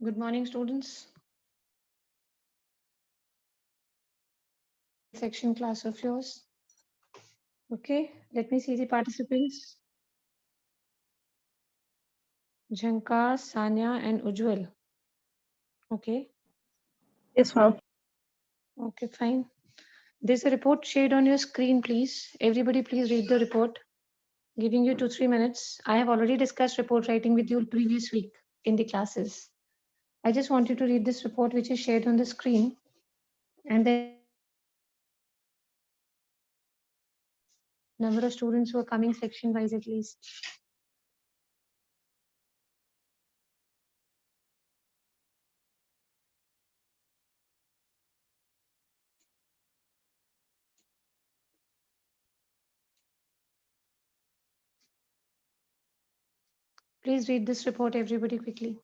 Good morning, students. Section class of yours. Okay, let me see the participants. Jhankar, Sanya, and Ujjwal. Okay, Yes, ma'am. okay, fine. There's a report shared on your screen, please. Everybody, please read the report. Giving you 2-3 minutes. I have already discussed report writing with you previous week in the classes. I just want you to read this report which is shared on the screen, and then number of students who are coming section wise at least. Please read this report, everybody, quickly.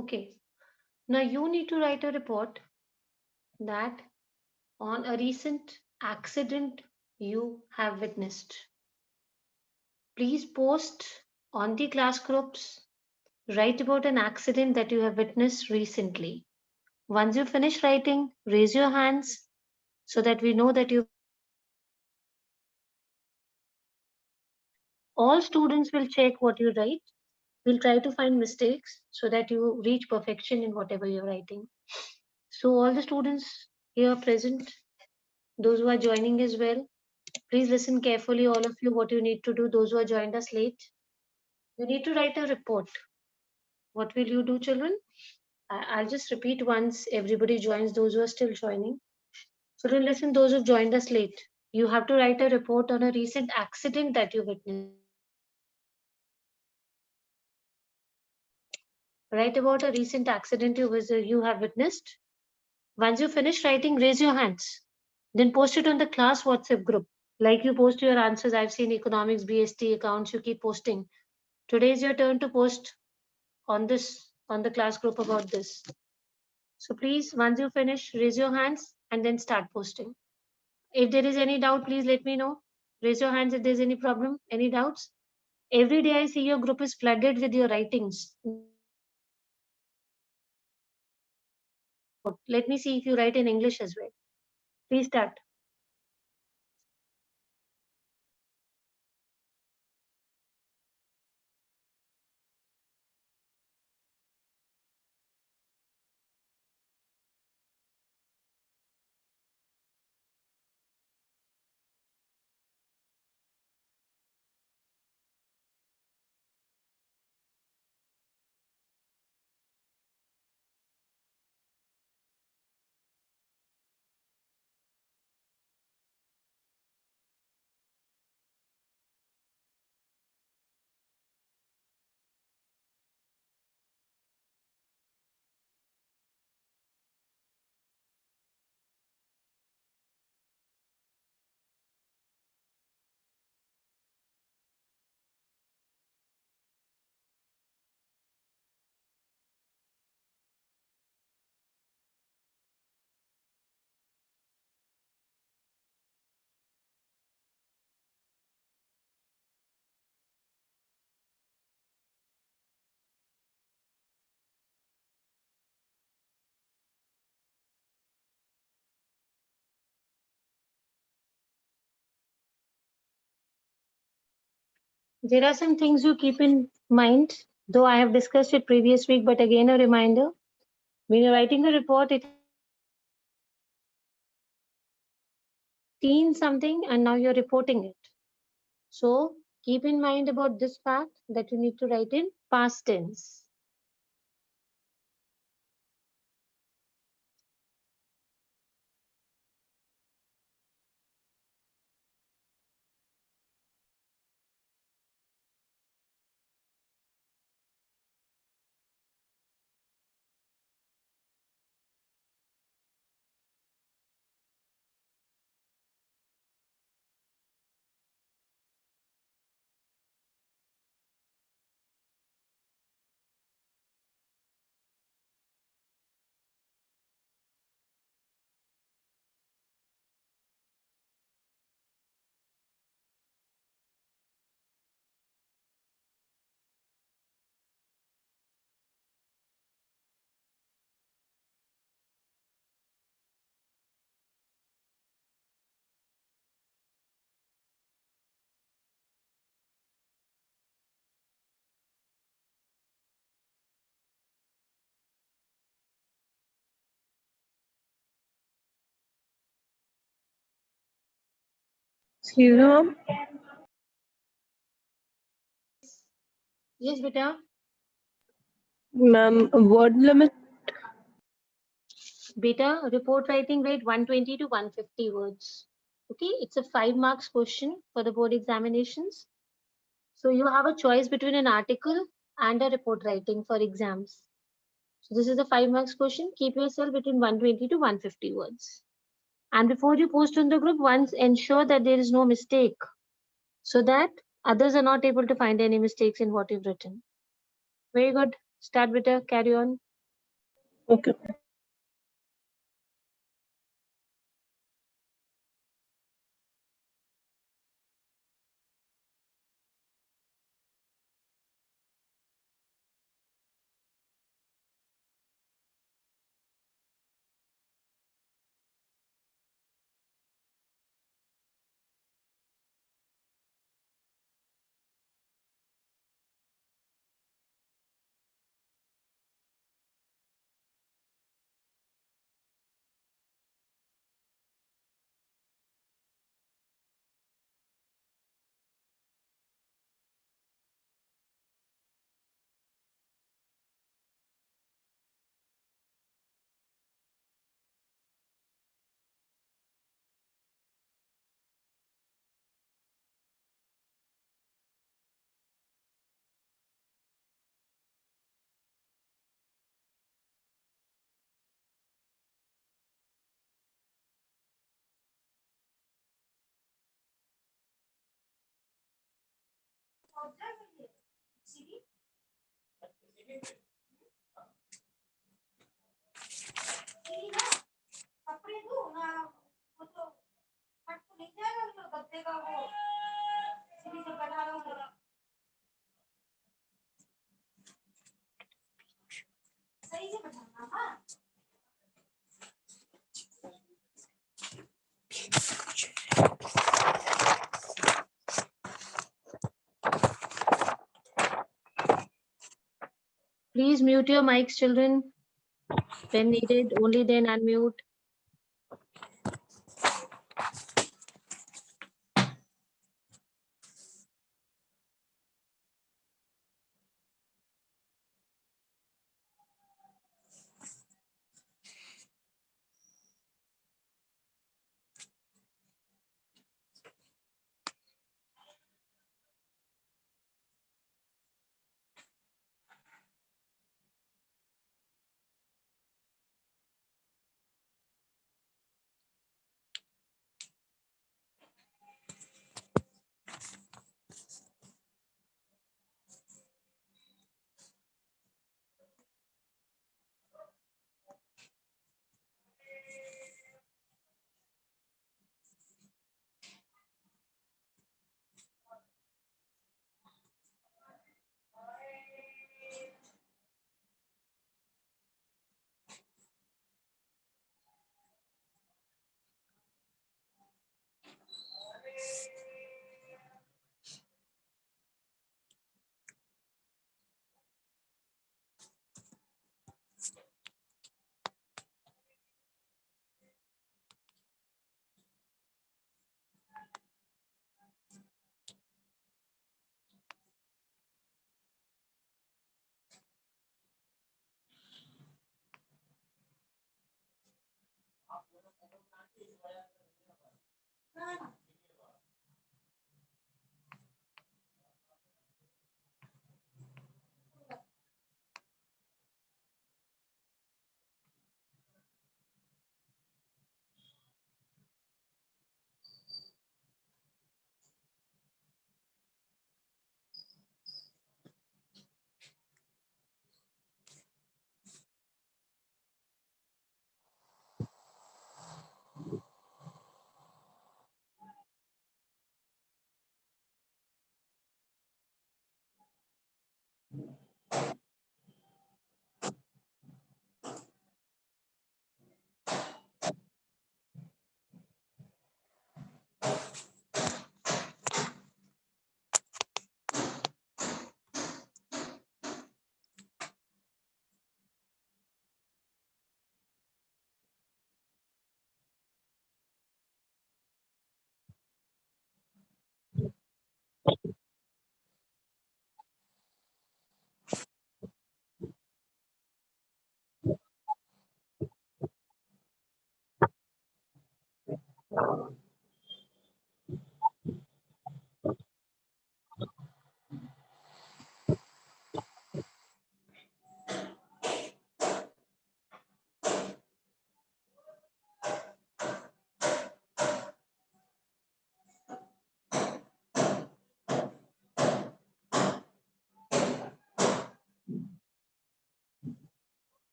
Okay. Now you need to write a report that on a recent accident you have witnessed. Please post on the class groups. Write about an accident that you have witnessed recently. Once you finish writing, raise your hands so that we know that you. All students will check what you write. We'll try to find mistakes so that you reach perfection in whatever you're writing. So, all the students here present, those who are joining as well, please listen carefully, all of you, what you need to do. Those who are joined us late, you need to write a report. What will you do, children? I'll just repeat once everybody joins, those who are still joining. Children, listen, those who've joined us late. You have to write a report on a recent accident that you witnessed. Write about a recent accident you have witnessed. Once you finish writing, raise your hands. Then post it on the class WhatsApp group. Like you post your answers. I've seen economics, BST accounts, you keep posting. Today is your turn to post on the class group about this. So please, once you finish, raise your hands and then start posting. If there is any doubt, please let me know. Raise your hands if there's any problem, any doubts. Every day I see your group is flooded with your writings. Let me see if you write in English as well. Please start. There are some things you keep in mind, though I have discussed it previous week, but again a reminder. When you're writing a report, it has seen something and now you're reporting it. So keep in mind about this fact that you need to write in past tense. Excuse me, ma'am. Yes, beta. Ma'am, word limit. Beta, report writing rate 120 to 150 words. Okay, it's a 5 marks question for the board examinations. So you have a choice between an article and a report writing for exams. So this is a 5 marks question. Keep yourself between 120 to 150 words. And before you post on the group, once ensure that there is no mistake so that others are not able to find any mistakes in what you've written. Very good. Start with a carry on. Okay. Please mute your mics, children. When needed, only then unmute.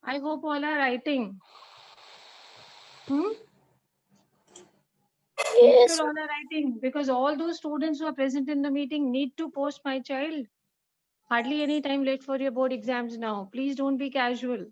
I hope all are writing. Make Yes. sure all are writing, because all those students who are present in the meeting need to post my child. Hardly any time left for your board exams now. Please don't be casual.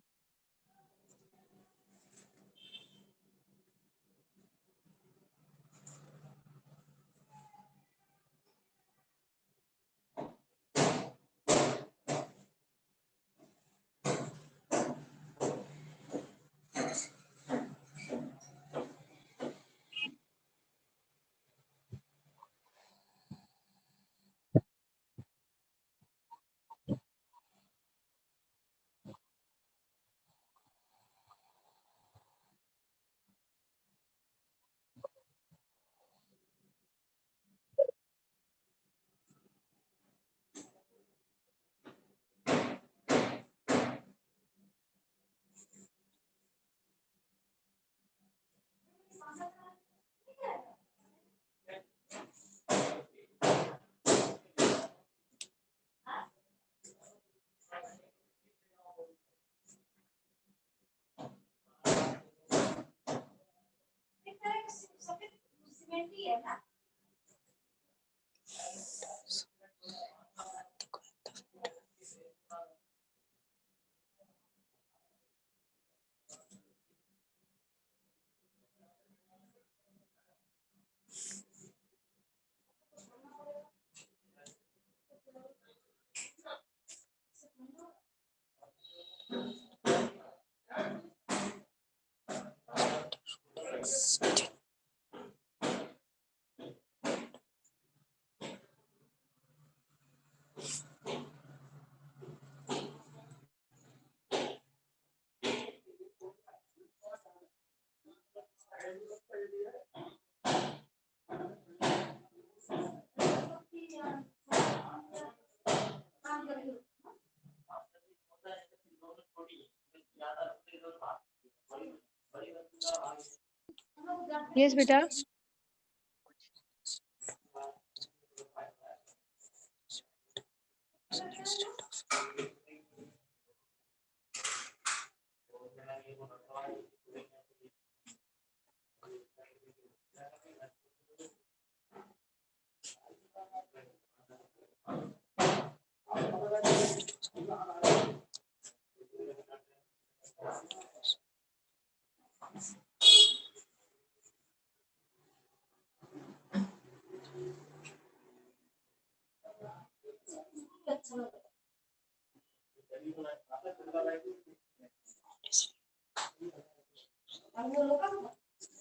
Yes, beta.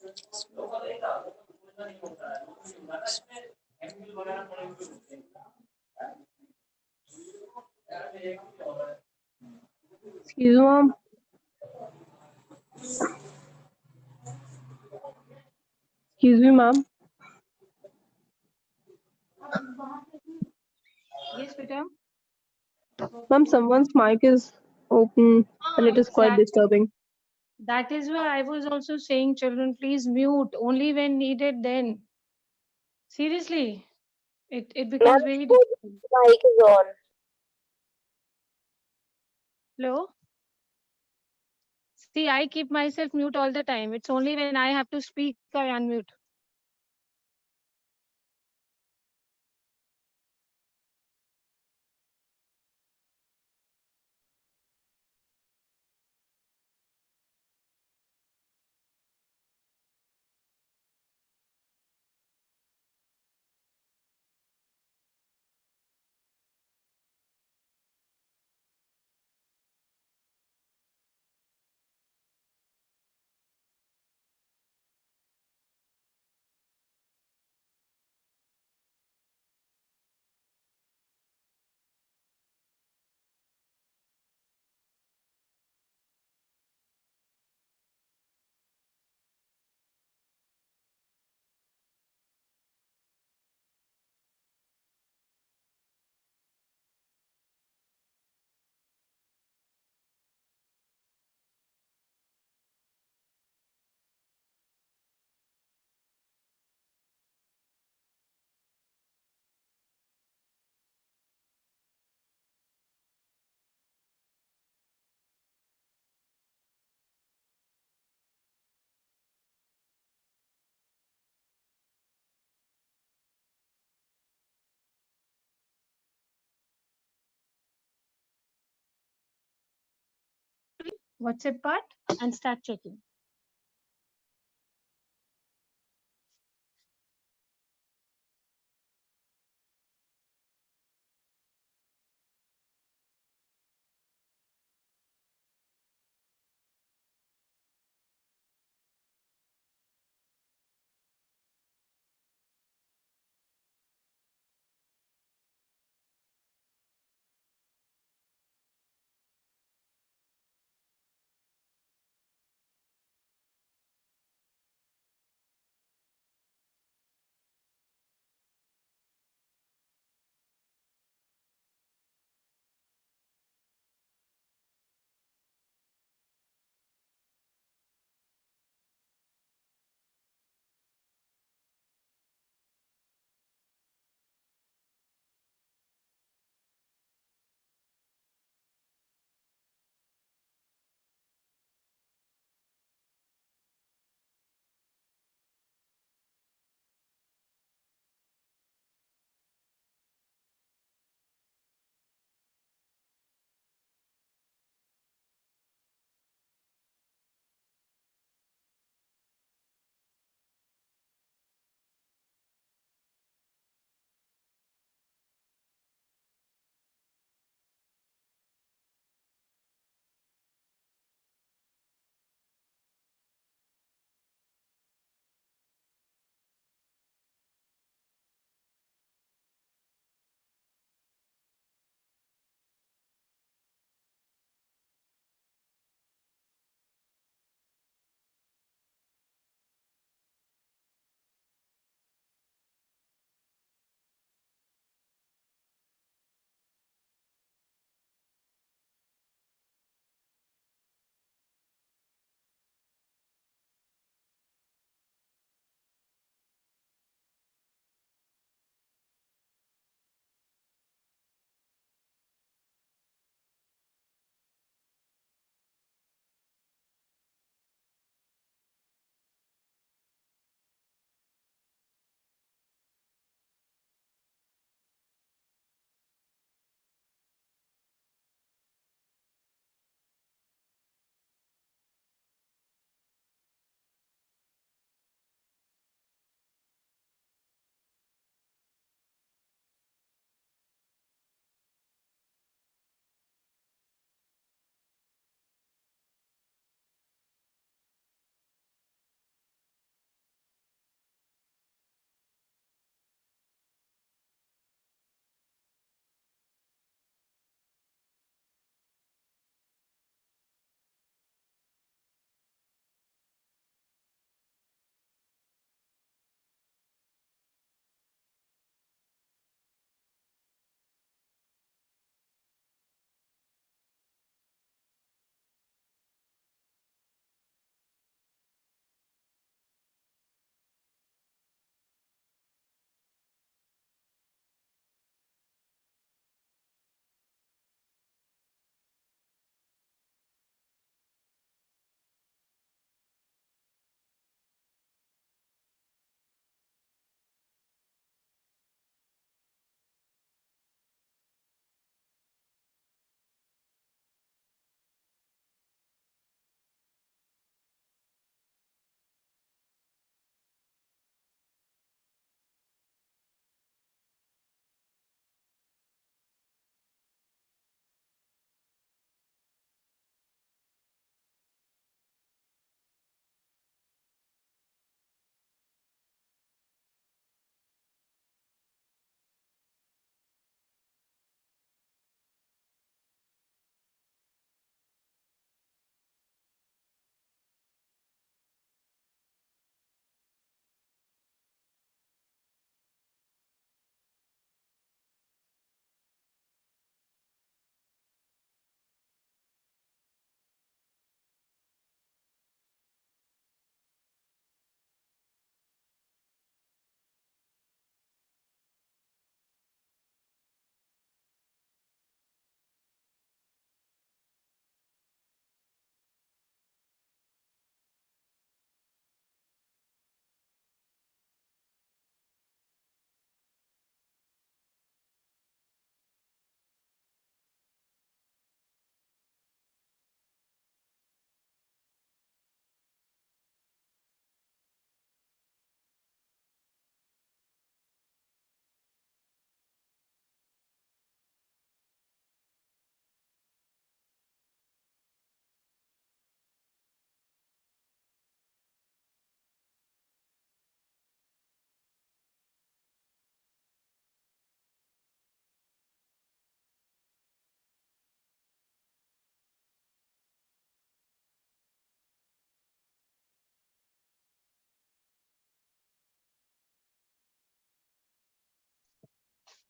Excuse me, ma'am. Excuse me, ma'am. Yes, beta. Ma'am, someone's mic is open and it is quite Exactly. disturbing. That is why I was also saying, children, please mute only when needed. Then seriously, it becomes very difficult. Mic is on. Hello. See, I keep myself mute all the time. It's only when I have to speak I unmute. WhatsApp part and start checking.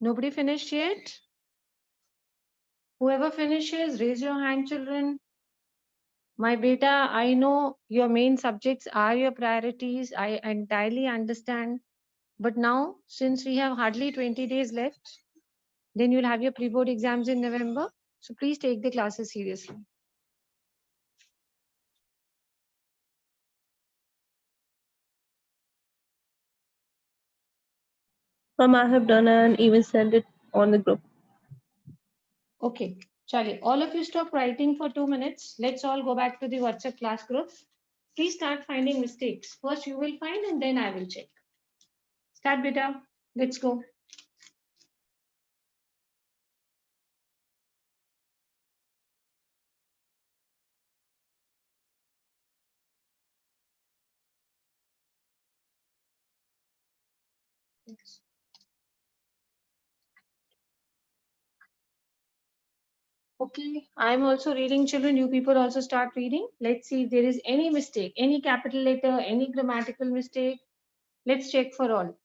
Nobody finished yet? Whoever finishes, raise your hand, children. My beta, I know your main subjects are your priorities. I entirely understand. But now, since we have hardly 20 days left, then you'll have your pre-board exams in November. So please take the classes seriously. Ma'am, I have done and even sent it on the group. Okay, Charlie, all of you stop writing for 2 minutes. Let's all go back to the WhatsApp class group. Please start finding mistakes. First you will find and then I will check. Start, beta. Let's go. Okay, I'm also reading, children. You people also start reading. Let's see if there is any mistake, any capital letter, any grammatical mistake. Let's check for all.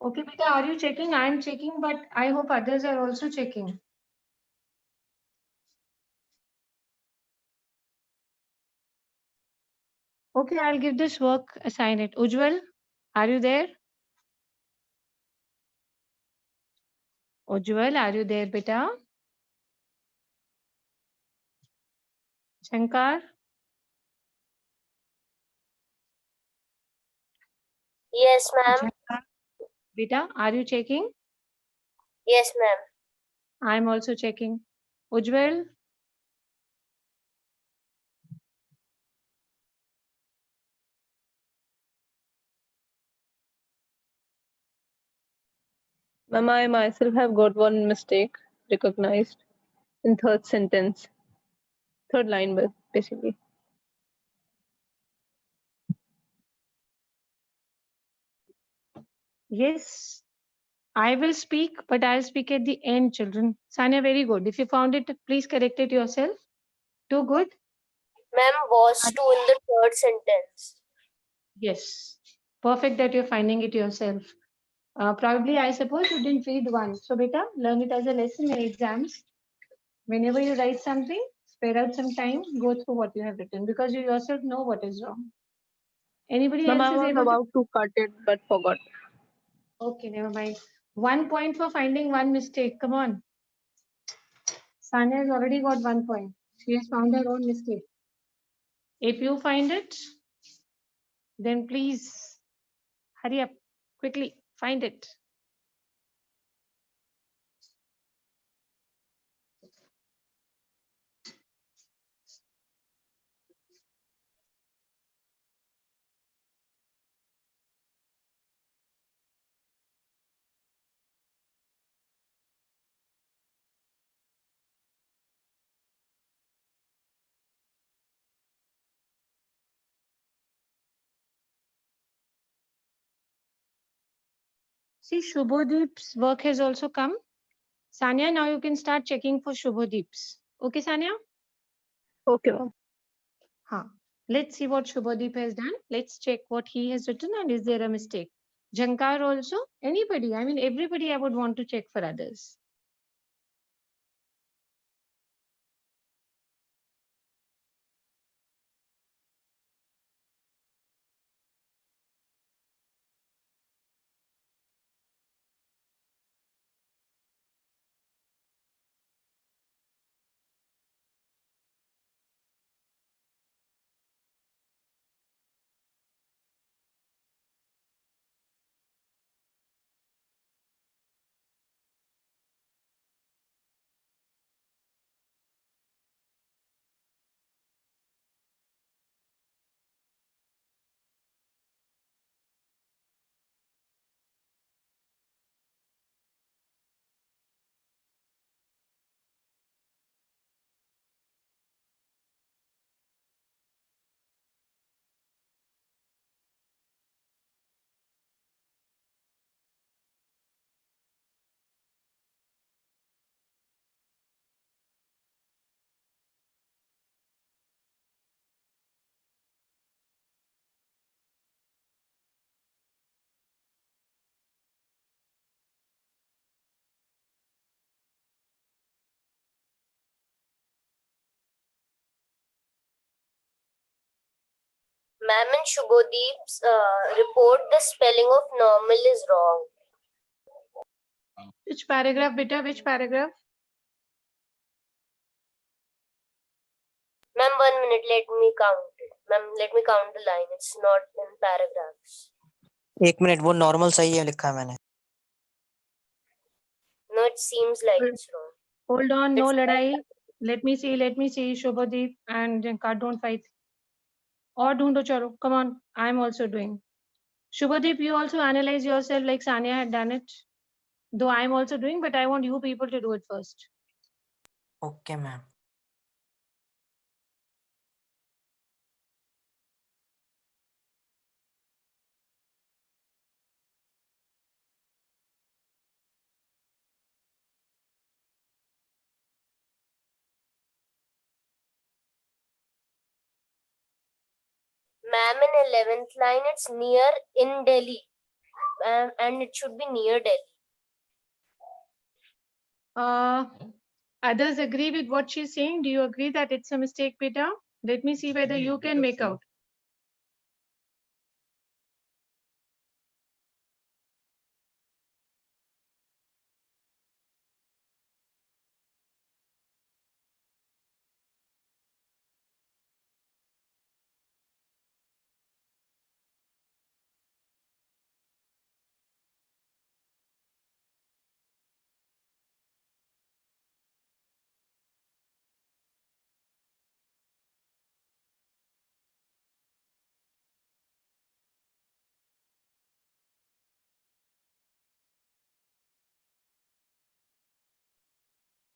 Okay, beta, are you checking? I'm checking, but I hope others are also checking. Okay, I'll give this work, assign it. Ujjwal, are you there? Ujjwal, are you there, beta? Shankar? Yes, ma'am. Shankar, beta, are you checking? Yes, ma'am. I'm also checking. Ujjwal? Ma'am, I myself have got one mistake recognized in third sentence. Third line, but basically. Yes, I will speak, but I'll speak at the end, children. Sanya, very good. If you found it, please correct it yourself. Too good? Ma'am, was to in the third sentence. Yes. Perfect that you're finding it yourself. Probably, I suppose you didn't read one. So, beta, learn it as a lesson in exams. Whenever you write something, spare out some time, go through what you have written because you yourself know what is wrong. Anybody Ma'am, else I is was able to? about to cut it but forgot. Okay, never mind. 1 point for finding one mistake. Come on. Sanya has already got 1 point. She has found her own mistake. If you find it, then please hurry up, quickly find it. See, Shubhodip's work has also come. Sanya, now you can start checking for Shubhadeeps. Okay, Sanya? Okay, ma'am. Huh. Let's see what Shubhadeep has done. Let's check what he has written and is there a mistake. Jankar also? Anybody? I mean, everybody I would want to check for others. Ma'am, in Shubhadeep's report, the spelling of normal is wrong. Which paragraph, beta? Which paragraph? Ma'am, 1 minute, let me count it. Ma'am, let me count the line. It's not in paragraphs. 1 minute, वो normal सही है लिखा है मैंने. No, it seems like it's wrong. Hold on, no It's ladai. Let me see. Shubhadeep and Jankar, don't fight. Or dhundo chalo. Come on, I'm also doing. Shubhadeep, you also analyze yourself like Sanya had done it. Though I'm also doing, but I want you people to do it first. Okay ma'am. Ma'am, in 11th line, it's near in Delhi. And it should be near Delhi. Others agree with what she's saying. Do you agree that it's a mistake, beta? Let me see whether you can make out.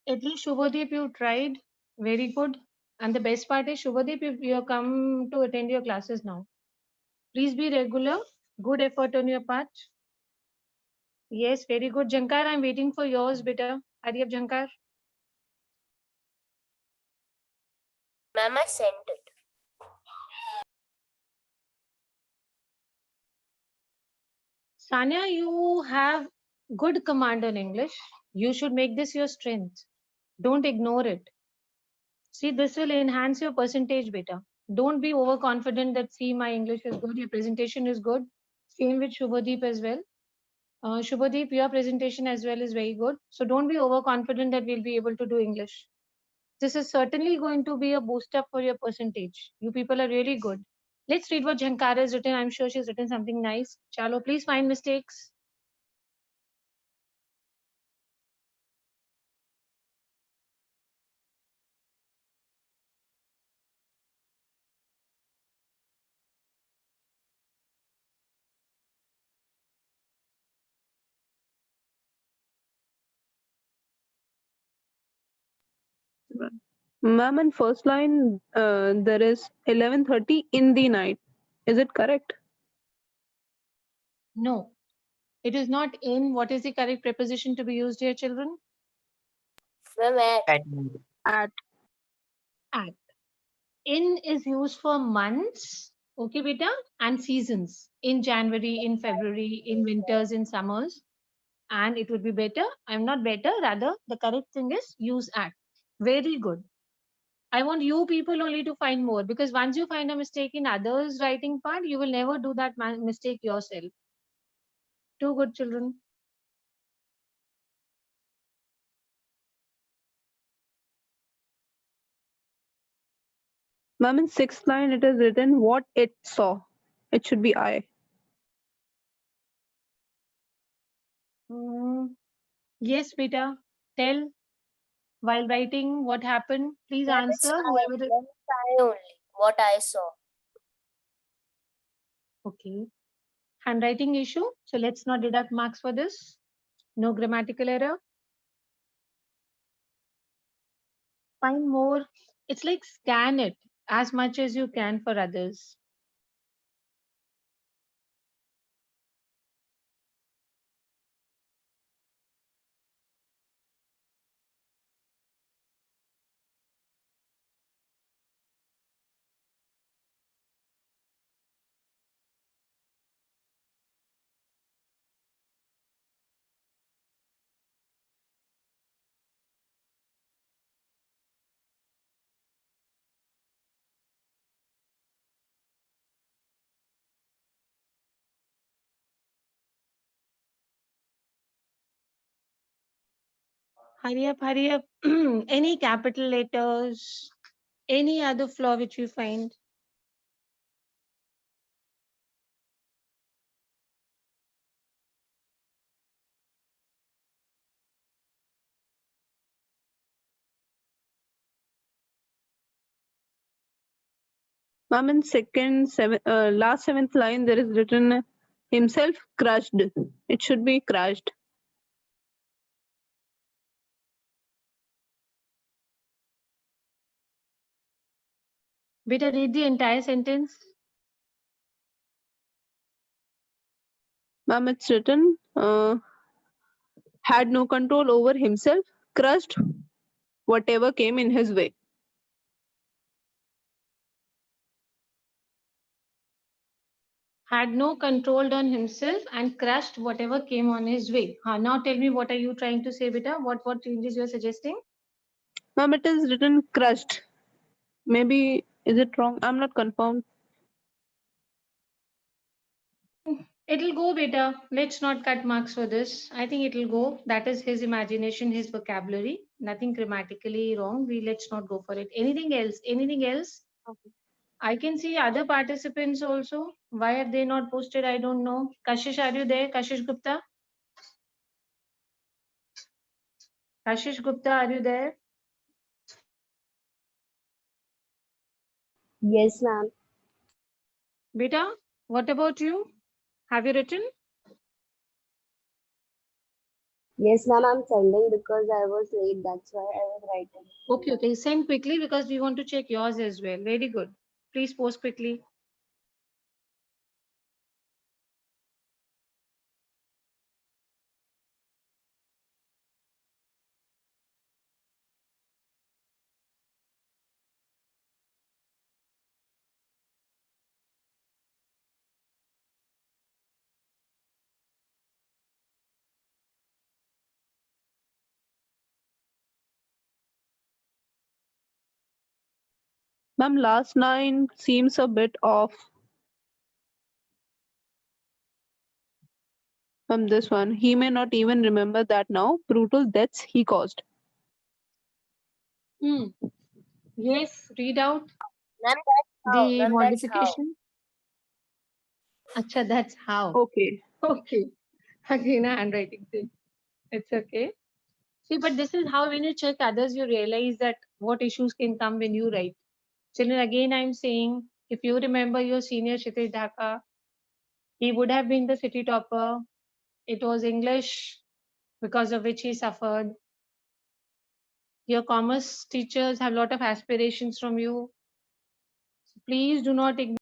At least Shubhadeep, you tried. Very good. And the best part is, Shubhadeep, you have come to attend your classes now. Please be regular. Good effort on your part. Yes, very good. Jankar, I'm waiting for yours, beta. Hurry up, Jankar. Ma'am, I sent it. Sanya, you have good command in English. You should make this your strength. Don't ignore it. See, this will enhance your percentage, beta. Don't be overconfident that, see, my English is good, your presentation is good. Same with Shubhadeep as well. Shubhadeep, your presentation as well is very good. So don't be overconfident that we'll be able to do English. This is certainly going to be a boost up for your percentage. You people are really good. Let's read what Jankara has written. I'm sure she's written something nice. Chalo, please find mistakes. Ma'am, in first line, there is 11:30 in the night. Is it correct? No, it is not in. What is the correct preposition to be used here, children? Ma'am, At At. In is used for months, okay, beta, and seasons. In January, in February, in winters, in summers. And it would be better. I'm not better, rather, the correct thing is use at. Very good. I want you people only to find more, because once you find a mistake in others' writing part, you will never do that mistake yourself. Two good children. Ma'am, in sixth line it is written what it saw. It should be I. Yes, beta. Tell while writing what happened. Please Ma'am, it's answer. I. Whoever. Ma'am, it's I only. What I saw. Okay. Handwriting issue. So let's not deduct marks for this. No grammatical error. Find more. It's like scan it as much as you can for others. Hurry up, hurry up. Any capital letters, any other flaw which you find. Ma'am, in last seventh line there is written himself crushed. It should be crushed. Beta, read the entire sentence. Ma'am, it's written had no control over himself, crushed whatever came in his way. Had no control on himself and crushed whatever came on his way. Now tell me, what are you trying to say, beta? What changes you are suggesting? Ma'am, it is written crushed. Maybe is it wrong? I'm not confirmed. It'll go, beta. Let's not cut marks for this. I think it'll go. That is his imagination, his vocabulary. Nothing grammatically wrong. Let's not go for it. Anything else? Anything else? Okay. I can see other participants also. Why are they not posted? I don't know. Kashish, are you there? Kashish Gupta? Kashish Gupta, are you there? Yes, ma'am. Beta, what about you? Have you written? Yes, ma'am. I'm sending because I was late. That's why I was writing. Okay. Send quickly because we want to check yours as well. Very good. Please post quickly. Ma'am, last line seems a bit off. From this one, he may not even remember that now. Brutal deaths he caused. Yes, read out Ma'am, that's how. the Ma'am, that's how. modification. Acha, that's how. Okay. Okay. Again, a handwriting thing. It's okay. See, but this is how when you check others, you realize that what issues can come when you write. Children, again, I'm saying, if you remember your senior Kshitij Dhaka, he would have been the city topper. It was English because of which he suffered. Your commerce teachers have a lot of aspirations from you. So please do not ignore